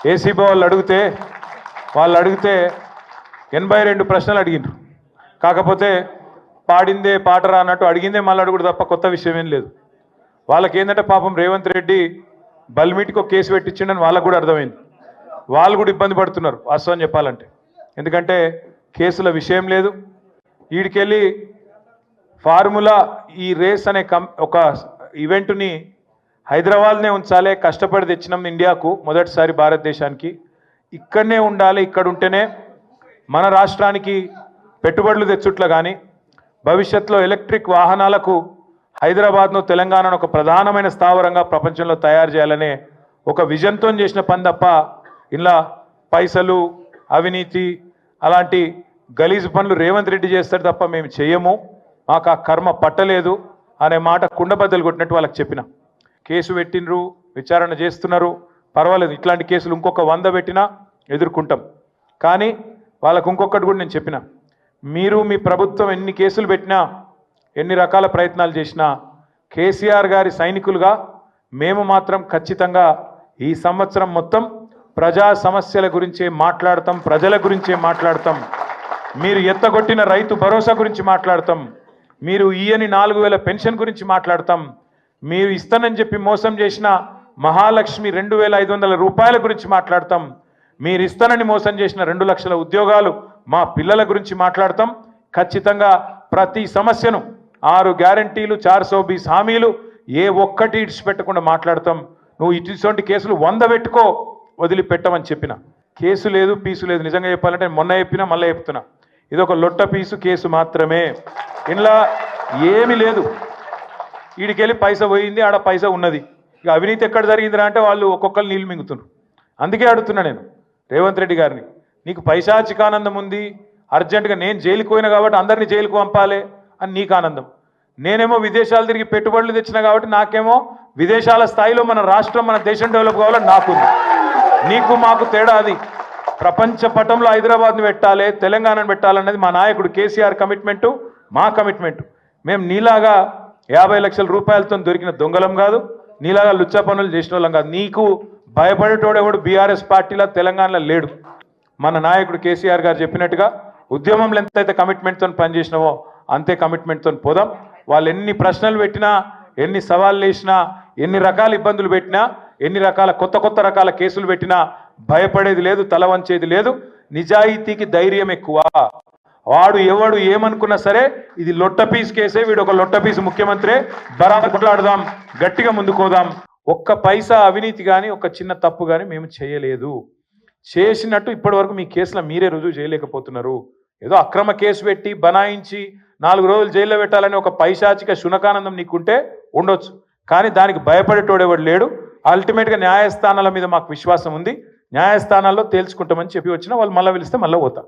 ACB వాళ్ళు అడిగితే 82 ప్రశ్నలు అడిగినారు. కాకపోతే పాడిందే పాటరా అన్నట్టు అడిగిందే మళ్ళీ అడుగుడు తప్ప కొత్త విషయం ఏం లేదు. వాళ్ళకి ఏంటంటే పాపం రేవంత్ రెడ్డి బల్మీటికి ఒక కేసు పెట్టించిండని వాళ్ళకు కూడా అర్థమైంది. వాళ్ళు కూడా ఇబ్బంది పడుతున్నారు వాస్తవం చెప్పాలంటే. ఎందుకంటే కేసుల విషయం లేదు. వీడికెళ్ళి ఫార్ములా ఈ రేస్ అనే ఒక ఈవెంట్ని హైదరాబాద్నే ఉంచాలి, కష్టపడి తెచ్చినాం ఇండియాకు మొదటిసారి భారతదేశానికి, ఇక్కడనే ఉండాలి, ఇక్కడ ఉంటేనే మన రాష్ట్రానికి పెట్టుబడులు తెచ్చుట్ల కానీ భవిష్యత్తులో ఎలక్ట్రిక్ వాహనాలకు హైదరాబాద్ను తెలంగాణను ఒక ప్రధానమైన స్థావరంగా ప్రపంచంలో తయారు చేయాలనే ఒక విజన్తో చేసిన పని తప్ప ఇలా పైసలు అవినీతి అలాంటి గలీజు పనులు రేవంత్ రెడ్డి చేస్తారు తప్ప మేము చేయము, మాకు ఆ కర్మ పట్టలేదు అనే మాట కుండబద్దలు కొట్టినట్టు వాళ్ళకి చెప్పిన. కేసు పెట్టినరు, విచారణ చేస్తున్నారు, పర్వాలేదు, ఇట్లాంటి కేసులు ఇంకొక 100 పెట్టినా ఎదుర్కొంటాం. కానీ వాళ్ళకు ఇంకొకటి కూడా నేను చెప్పిన, మీరు మీ ప్రభుత్వం ఎన్ని కేసులు పెట్టినా ఎన్ని రకాల ప్రయత్నాలు చేసినా కేసీఆర్ గారి సైనికులుగా మేము మాత్రం ఖచ్చితంగా ఈ సంవత్సరం మొత్తం ప్రజా సమస్యల గురించే మాట్లాడతాం, ప్రజల గురించే మాట్లాడతాం. మీరు ఎత్తగొట్టిన రైతు భరోసా గురించి మాట్లాడతాం, మీరు ఈయని 4000 పెన్షన్ గురించి మాట్లాడతాం, మీరు ఇస్తానని చెప్పి మోసం చేసిన మహాలక్ష్మి 2500 రూపాయల గురించి మాట్లాడతాం, మీరు ఇస్తానని మోసం చేసిన 2 లక్షల ఉద్యోగాలు మా పిల్లల గురించి మాట్లాడతాం. ఖచ్చితంగా ప్రతి సమస్యను 6 గ్యారంటీలు 420 హామీలు ఏ ఒక్కటి ఇడిచిపెట్టకుండా మాట్లాడతాం. నువ్వు ఇటువంటి కేసులు 100 పెట్టుకో, వదిలిపెట్టమని చెప్పిన. కేసు లేదు, పీసు లేదు. నిజంగా చెప్పాలంటే మొన్న చెప్పినా మళ్ళీ చెప్తున్నా, ఇది ఒక లొట్ట పీసు కేసు మాత్రమే. ఇంట్లో ఏమీ లేదు. వీడికెళ్ళి పైసా పోయింది, ఆడ పైసా ఉన్నది. ఇక అవినీతి ఎక్కడ జరిగిందిరా అంటే వాళ్ళు ఒక్కొక్కరు నీళ్ళు మింగుతున్నారు. అందుకే అడుగుతున్నా నేను రేవంత్ రెడ్డి గారిని, నీకు పైశాచికానందం ఉంది, అర్జెంటుగా నేను జైలుకు పోయినా కాబట్టి అందరినీ జైలుకు పంపాలి అని నీకు ఆనందం. నేనేమో విదేశాలు తిరిగి పెట్టుబడులు తెచ్చినా కాబట్టి నాకేమో విదేశాల స్థాయిలో మన రాష్ట్రం మన దేశం డెవలప్ కావాలని నాకుంది. నీకు మాకు తేడా అది. ప్రపంచ పటంలో హైదరాబాద్ని పెట్టాలి, తెలంగాణను పెట్టాలన్నది మా నాయకుడు కేసీఆర్ కమిట్మెంటు, మా కమిట్మెంటు. మేము నీలాగా 50 లక్షల రూపాయలతో దొరికిన దొంగలం కాదు, నీలాగా లుచ్చా పనులు చేసిన వాళ్ళం కాదు. నీకు భయపడేటోడెవడు బీఆర్ఎస్ పార్టీలో తెలంగాణలో లేడు. మన నాయకుడు కేసీఆర్ గారు చెప్పినట్టుగా ఉద్యమంలో ఎంతైతే కమిట్మెంట్తో పనిచేసినావో అంతే కమిట్మెంట్తో పోదాం. వాళ్ళు ఎన్ని ప్రశ్నలు పెట్టినా, ఎన్ని సవాళ్ళు వేసినా, ఎన్ని రకాల ఇబ్బందులు పెట్టినా, ఎన్ని రకాల కొత్త రకాల కేసులు పెట్టినా భయపడేది లేదు, తల వంచేది లేదు. నిజాయితీకి ధైర్యం ఎక్కువ. వాడు ఎవడు ఏమనుకున్నా సరే ఇది లొట్టపీస్ కేసే, వీడు ఒక లొట్టపీస్ ముఖ్యమంత్రి, బరాబర్ కొట్లాడదాం, గట్టిగా ముందుకోదాం. ఒక్క పైసా అవినీతి కానీ ఒక చిన్న తప్పు కానీ మేము చేయలేదు. చేసినట్టు ఇప్పటి వరకు మీ కేసులో మీరే రుజువు చేయలేకపోతున్నారు. ఏదో అక్రమ కేసు పెట్టి బనాయించి 4 రోజులు జైల్లో పెట్టాలని ఒక పైశాచిక శునకానందం నీకుంటే ఉండొచ్చు, కానీ దానికి భయపడేటోడెవడు లేడు. అల్టిమేట్గా న్యాయస్థానాల మీద మాకు విశ్వాసం ఉంది. న్యాయస్థానాల్లో తేల్చుకుంటామని చెప్పి వచ్చినా వాళ్ళు మళ్ళీ పిలిస్తే మళ్ళీ పోతాం.